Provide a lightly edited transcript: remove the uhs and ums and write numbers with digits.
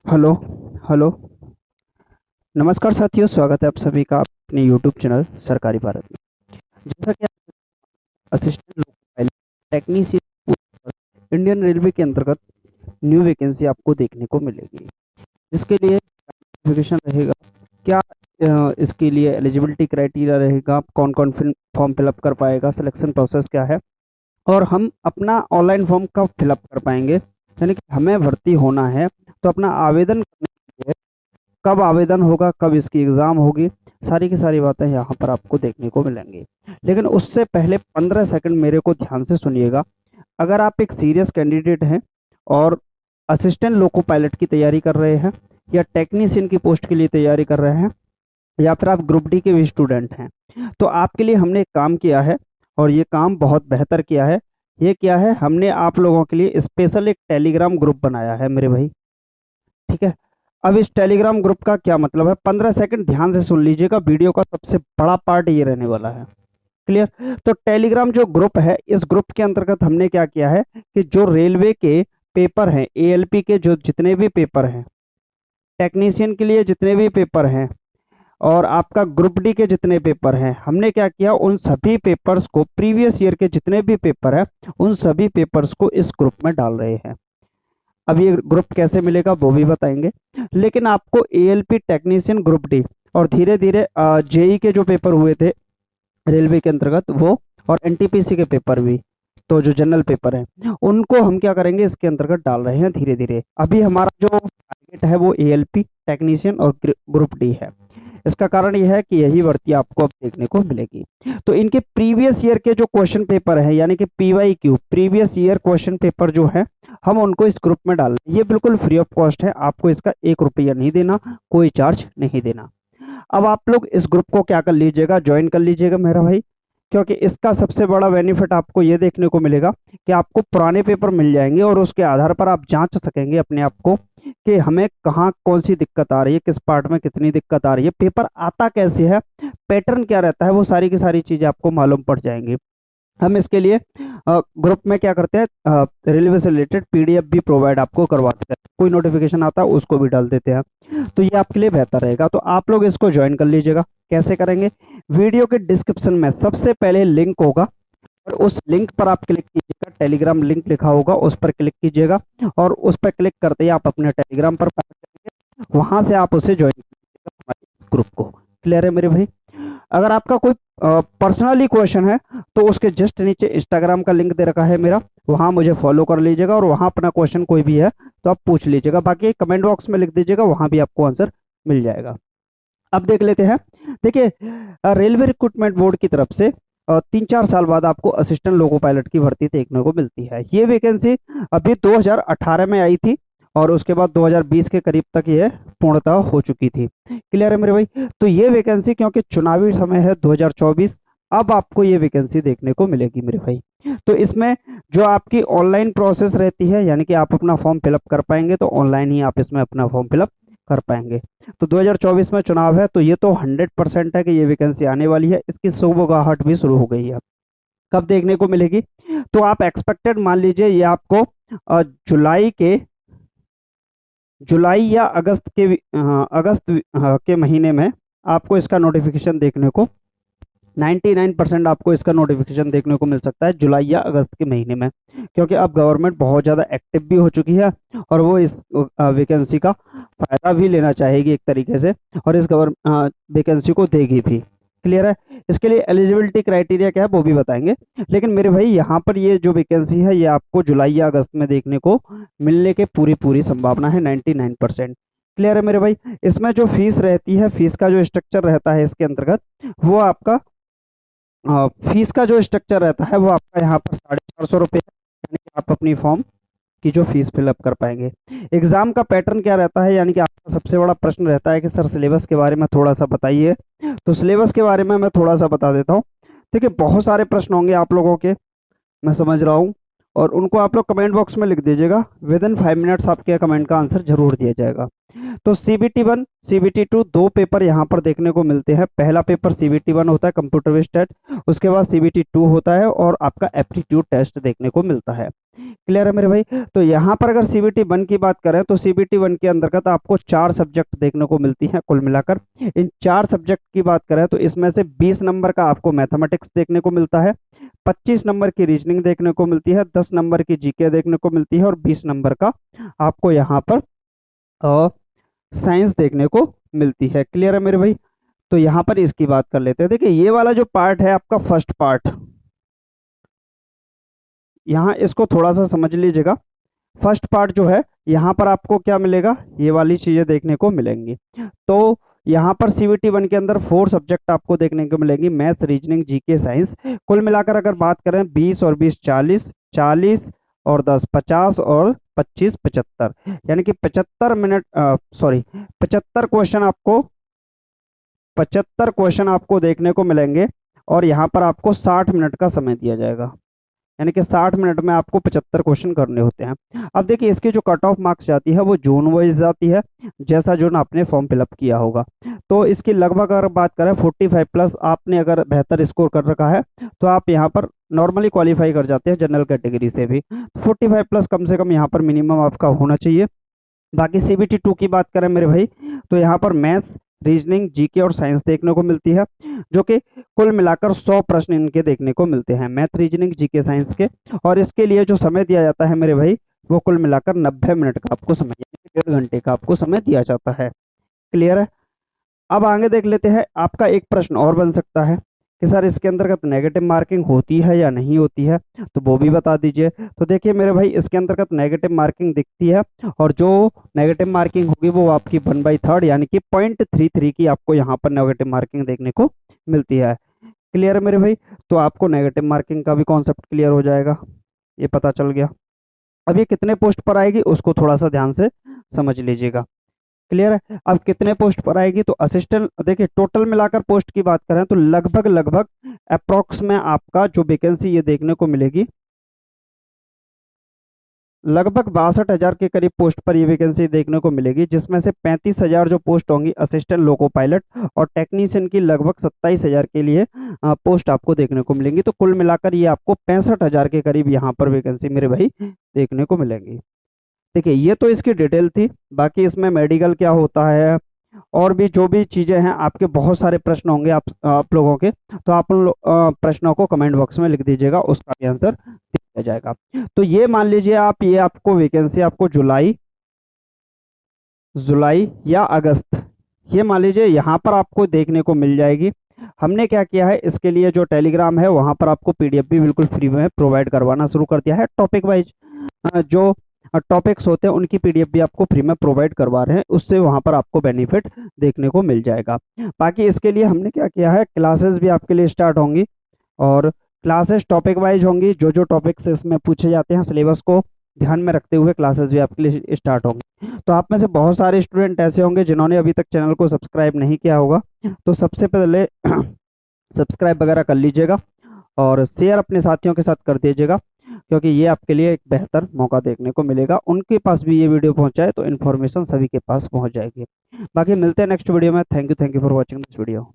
Hello. Hello. नमस्कार साथियों, स्वागत है आप सभी का अपने यूट्यूब चैनल सरकारी भारत में। जैसा कि assistant loco pilot technician Indian railway के अंतर्गत न्यू वैकेंसी आपको देखने को मिलेगी, जिसके लिए नोटिफिकेशन रहेगा। क्या इसके लिए एलिजिबिलिटी क्राइटेरिया रहेगा, कौन कौन फॉर्म फिलअप कर पाएगा, सिलेक्शन प्रोसेस क्या है, और हम अपना ऑनलाइन फॉर्म कब फिलअप कर पाएंगे, यानी कि हमें भर्ती होना है तो अपना आवेदन करने के लिए कब आवेदन होगा, कब इसकी एग्ज़ाम होगी, सारी की सारी बातें यहाँ पर आपको देखने को मिलेंगी। लेकिन उससे पहले 15 सेकंड मेरे को ध्यान से सुनिएगा। अगर आप एक सीरियस कैंडिडेट हैं और असिस्टेंट लोको पायलट की तैयारी कर रहे हैं, या टेक्नीशियन की पोस्ट के लिए तैयारी कर रहे हैं, या फिर आप ग्रुप डी के भी स्टूडेंट हैं, तो आपके लिए हमने एक काम किया है, और ये काम बहुत बेहतर किया है। ये क्या है, हमने आप लोगों के लिए स्पेशल एक टेलीग्राम ग्रुप बनाया है मेरे भाई। ठीक है। अब इस टेलीग्राम ग्रुप का क्या मतलब है, 15 सेकंड ध्यान से सुन लीजिएगा, वीडियो का सबसे बड़ा पार्ट ये रहने वाला है। क्लियर। तो टेलीग्राम जो ग्रुप है, इस ग्रुप के अंतर्गत हमने क्या किया है कि जो रेलवे के पेपर हैं, एएलपी के जो जितने भी पेपर हैं, टेक्नीशियन के लिए जितने भी पेपर हैं, और आपका ग्रुप डी के जितने पेपर हैं, हमने क्या किया, उन सभी पेपर्स को, प्रीवियस ईयर के जितने भी पेपर हैं, उन सभी पेपर्स को इस ग्रुप में डाल रहे हैं। अब ये ग्रुप कैसे मिलेगा वो भी बताएंगे, लेकिन आपको एएलपी टेक्नीशियन ग्रुप डी और धीरे धीरे जेई के जो पेपर हुए थे रेलवे के अंतर्गत वो, और एनटीपीसी के पेपर भी, तो जो जनरल पेपर हैं उनको हम क्या करेंगे, इसके अंतर्गत डाल रहे हैं धीरे धीरे। अभी हमारा जो टारगेट है वो एएलपी टेक्नीशियन और ग्रुप डी है। इसका कारण यह है कि यही भर्ती आपको अब देखने को मिलेगी। तो इनके प्रीवियस ईयर के जो क्वेश्चन पेपर है, यानी कि PYQ, previous year question paper जो है, हम उनको इस ग्रुप में डाल रहे हैं। ये बिल्कुल फ्री ऑफ कॉस्ट है, आपको इसका 1 रुपया नहीं देना, कोई चार्ज नहीं देना। अब आप लोग इस ग्रुप को क्या कर लीजिएगा, ज्वाइन कर लीजिएगा मेरा भाई, क्योंकि इसका सबसे बड़ा बेनिफिट आपको ये देखने को मिलेगा कि आपको पुराने पेपर मिल जाएंगे, और उसके आधार पर आप जांच सकेंगे अपने आप को कि हमें कहाँ कौन सी दिक्कत आ रही है, किस पार्ट में कितनी दिक्कत आ रही है, पेपर आता कैसे है, पैटर्न क्या रहता है, वो सारी की सारी चीजें आपको मालूम पड़ जाएंगी। हम इसके लिए ग्रुप में क्या करते हैं, रेलवे से रिलेटेड पीडीएफ भी प्रोवाइड आपको करवाते हैं, कोई नोटिफिकेशन आता है उसको भी डाल देते हैं। तो ये आपके लिए बेहतर रहेगा, तो आप लोग इसको ज्वाइन कर लीजिएगा। कैसे करेंगे, वीडियो के डिस्क्रिप्शन में सबसे पहले लिंक होगा, और उस लिंक पर आप क्लिक कीजिएगा, टेलीग्राम लिंक लिखा होगा, उस पर क्लिक कीजिएगा, और उस पर क्लिक करते ही आप अपने टेलीग्राम पर पहुंच जाएंगे, वहां से आप उसे ज्वाइन कीजिएगा हमारे इस ग्रुप को। क्लियर है मेरे भाई। अगर आपका कोई पर्सनली क्वेश्चन है तो उसके जस्ट नीचे इंस्टाग्राम का लिंक दे रखा है मेरा, वहां मुझे फॉलो कर लीजिएगा, और वहां अपना क्वेश्चन कोई भी है तो आप पूछ लीजिएगा, बाकी कमेंट बॉक्स में लिख दीजिएगा, वहां भी आपको आंसर मिल जाएगा। अब देख लेते हैं। देखिए, रेलवे रिक्रूटमेंट बोर्ड की तरफ से 3-4 साल बाद आपको असिस्टेंट लोको पायलट की भर्ती देखने को मिलती है। ये वैकेंसी अभी 2018 में आई थी, और उसके बाद 2020 के करीब तक ये पूर्णतः हो चुकी थी। क्लियर है मेरे भाई। तो ये वैकेंसी, क्योंकि चुनावी समय है 2024, अब आपको ये वैकेंसी देखने को मिलेगी मेरे भाई। तो इसमें जो आपकी ऑनलाइन प्रोसेस रहती है, यानी कि आप अपना फॉर्म फिलअप कर पाएंगे, तो ऑनलाइन ही आप इसमें अपना फॉर्म फिलअप कर पाएंगे। तो 2024 में चुनाव है, तो ये तो 100% है कि ये वैकेंसी आने वाली है। इसकी सुबगाहट भी शुरू हो गई है। कब देखने को मिलेगी, तो आप एक्सपेक्टेड मान लीजिए ये आपको जुलाई या अगस्त के महीने में आपको इसका नोटिफिकेशन देखने को, 99% आपको इसका नोटिफिकेशन देखने को मिल सकता है जुलाई या अगस्त के महीने में, क्योंकि अब गवर्नमेंट बहुत ज़्यादा एक्टिव भी हो चुकी है, और वो इस वैकेंसी का फायदा भी लेना चाहेगी एक तरीके से, और इस वैकेंसी को देगी भी। क्लियर है। इसके लिए एलिजिबिलिटी क्राइटेरिया क्या है वो भी बताएंगे, लेकिन मेरे भाई यहाँ पर ये जो वैकेंसी है ये आपको जुलाई या अगस्त में देखने को मिलने के पूरी पूरी संभावना है, 99%। क्लियर है मेरे भाई। इसमें जो फीस रहती है, फीस का जो स्ट्रक्चर रहता है इसके अंतर्गत, वो आपका फीस का जो स्ट्रक्चर रहता है वो आपका यहाँ पर 450 रुपये है, यानी कि आप अपनी फॉर्म की जो फीस फिलअप कर पाएंगे। एग्जाम का पैटर्न क्या रहता है, यानी कि आपका सबसे बड़ा प्रश्न रहता है कि सर सिलेबस के बारे में थोड़ा सा बताइए। तो सिलेबस के बारे में मैं थोड़ा सा बता देता हूँ। देखिए, बहुत सारे प्रश्न होंगे आप लोगों के, मैं समझ रहा हूँ, और उनको आप लोग कमेंट बॉक्स में लिख दीजिएगा। विद इन 5 मिनट्स आपके कमेंट का आंसर जरूर दिया जाएगा। तो CBT 1 CBT 2 दो पेपर यहाँ पर देखने को मिलते हैं। पहला पेपर CBT 1 होता है, कंप्यूटर बेस्ड टेस्ट, उसके बाद CBT 2 होता है, और आपका एप्टीट्यूड टेस्ट देखने को मिलता है। क्लियर है मेरे भाई। तो यहाँ पर अगर सीबीटी 1 की बात करें तो सीबीटी 1 के अंतर्गत आपको 4 सब्जेक्ट देखने को मिलती हैं कुल मिलाकर। इन 4 सब्जेक्ट की बात करें तो इसमें से 20 नंबर का आपको मैथमेटिक्स देखने को मिलता है, 25 नंबर की रीजनिंग देखने को मिलती है, 10 नंबर की जीके देखने को मिलती है और 20 नंबर का आपको यहाँ पर साइंस देखने को मिलती है। क्लियर है मेरे भाई। तो यहाँ पर इसकी बात कर लेते हैं। देखिए ये वाला जो पार्ट है आपका फर्स्ट पार्ट, यहाँ इसको थोड़ा सा समझ लीजिएगा। फर्स्ट पार्ट जो है यहाँ पर आपको क्या मिलेगा, ये वाली चीजें देखने को मिलेंगी। तो यहाँ पर सीबीटी 1 के अंदर 4 सब्जेक्ट आपको देखने को मिलेंगी, मैथ्स, रीजनिंग, जीके, साइंस। कुल मिलाकर अगर बात करें 20 और 20 40, 40 और 10 50 और 25 75, यानी कि 75 मिनट, सॉरी 75 क्वेश्चन आपको देखने को मिलेंगे और यहाँ पर आपको 60 मिनट का समय दिया जाएगा, यानी कि 60 मिनट में आपको 75 क्वेश्चन करने होते हैं। अब देखिए इसकी जो कट ऑफ मार्क्स जाती है वो जोन वाइज जाती है, जैसा जोन आपने फॉर्म फिलअप किया होगा। तो इसकी लगभग अगर बात करें 45 प्लस आपने अगर बेहतर स्कोर कर रखा है तो आप यहाँ पर नॉर्मली क्वालिफाई कर जाते हैं जनरल कैटेगरी से भी। 45 प्लस कम से कम यहाँ पर मिनिमम आपका होना चाहिए। बाकी सीबीटी 2 की बात करें मेरे भाई तो यहाँ पर मैथ्स, रीजनिंग, जीके और साइंस देखने को मिलती है, जो कि कुल मिलाकर 100 प्रश्न इनके देखने को मिलते हैं, मैथ, रीजनिंग, जीके, साइंस के। और इसके लिए जो समय दिया जाता है मेरे भाई वो कुल मिलाकर 90 मिनट का आपको समय, यानी 1.5 घंटे का आपको समय दिया जाता है। क्लियर है। अब आगे देख लेते हैं। आपका एक प्रश्न और बन सकता है कि सर इसके अंतर्गत नेगेटिव मार्किंग होती है या नहीं होती है, तो वो भी बता दीजिए। तो देखिए मेरे भाई इसके अंतर्गत नेगेटिव मार्किंग दिखती है और जो नेगेटिव मार्किंग होगी वो आपकी 1/3 यानी कि 0.33 की आपको यहाँ पर नेगेटिव मार्किंग देखने को मिलती है। क्लियर है मेरे भाई। तो आपको नेगेटिव मार्किंग का भी कॉन्सेप्ट क्लियर हो जाएगा, ये पता चल गया। अब ये कितने पोस्ट पर आएगी उसको थोड़ा सा ध्यान से समझ लीजिएगा। क्लियर है। अब कितने पोस्ट पर आएगी तो असिस्टेंट, देखिए टोटल मिलाकर पोस्ट की बात करें तो लगभग लगभग अप्रोक्स में आपका जो वैकेंसी ये देखने को मिलेगी, लगभग 62,000 के करीब पोस्ट पर ये वैकेंसी देखने को मिलेगी, जिसमें से 35,000 जो पोस्ट होंगी असिस्टेंट लोको पायलट और टेक्नीशियन की लगभग 27,000 के लिए पोस्ट आपको देखने को मिलेंगी। तो कुल मिलाकर ये आपको 65,000 के करीब यहाँ पर वैकेंसी मेरे भाई देखने को मिलेंगी। देखिए ये तो इसकी डिटेल थी। बाकी इसमें मेडिकल क्या होता है और भी जो भी चीजें हैं, आपके बहुत सारे प्रश्न होंगे आप लोगों के, तो आप उन प्रश्नों को कमेंट बॉक्स में लिख दीजिएगा, उसका भी आंसर दिया जाएगा। तो ये मान लीजिए आप, ये आपको वैकेंसी आपको जुलाई जुलाई या अगस्त, ये मान लीजिए यहाँ पर आपको देखने को मिल जाएगी। हमने क्या किया है, इसके लिए जो टेलीग्राम है वहाँ पर आपको पीडीएफ भी बिल्कुल फ्री में प्रोवाइड करवाना शुरू कर दिया है। टॉपिक वाइज जो टॉपिक्स होते हैं उनकी पीडीएफ भी आपको फ्री में प्रोवाइड करवा रहे हैं, उससे वहाँ पर आपको बेनिफिट देखने को मिल जाएगा। बाकी इसके लिए हमने क्या किया है, क्लासेस भी आपके लिए स्टार्ट होंगी और क्लासेस टॉपिक वाइज होंगी। जो जो टॉपिक्स इसमें पूछे जाते हैं सिलेबस को ध्यान में रखते हुए क्लासेस भी आपके लिए स्टार्ट होंगी। तो आप में से बहुत सारे स्टूडेंट ऐसे होंगे जिन्होंने अभी तक चैनल को सब्सक्राइब नहीं किया होगा, तो सबसे पहले सब्सक्राइब वगैरह कर लीजिएगा और शेयर अपने साथियों के साथ कर दीजिएगा, क्योंकि ये आपके लिए एक बेहतर मौका देखने को मिलेगा। उनके पास भी ये वीडियो पहुंचाए तो इन्फॉर्मेशन सभी के पास पहुंच जाएगी। बाकी मिलते हैं नेक्स्ट वीडियो में। Thank you for watching this video.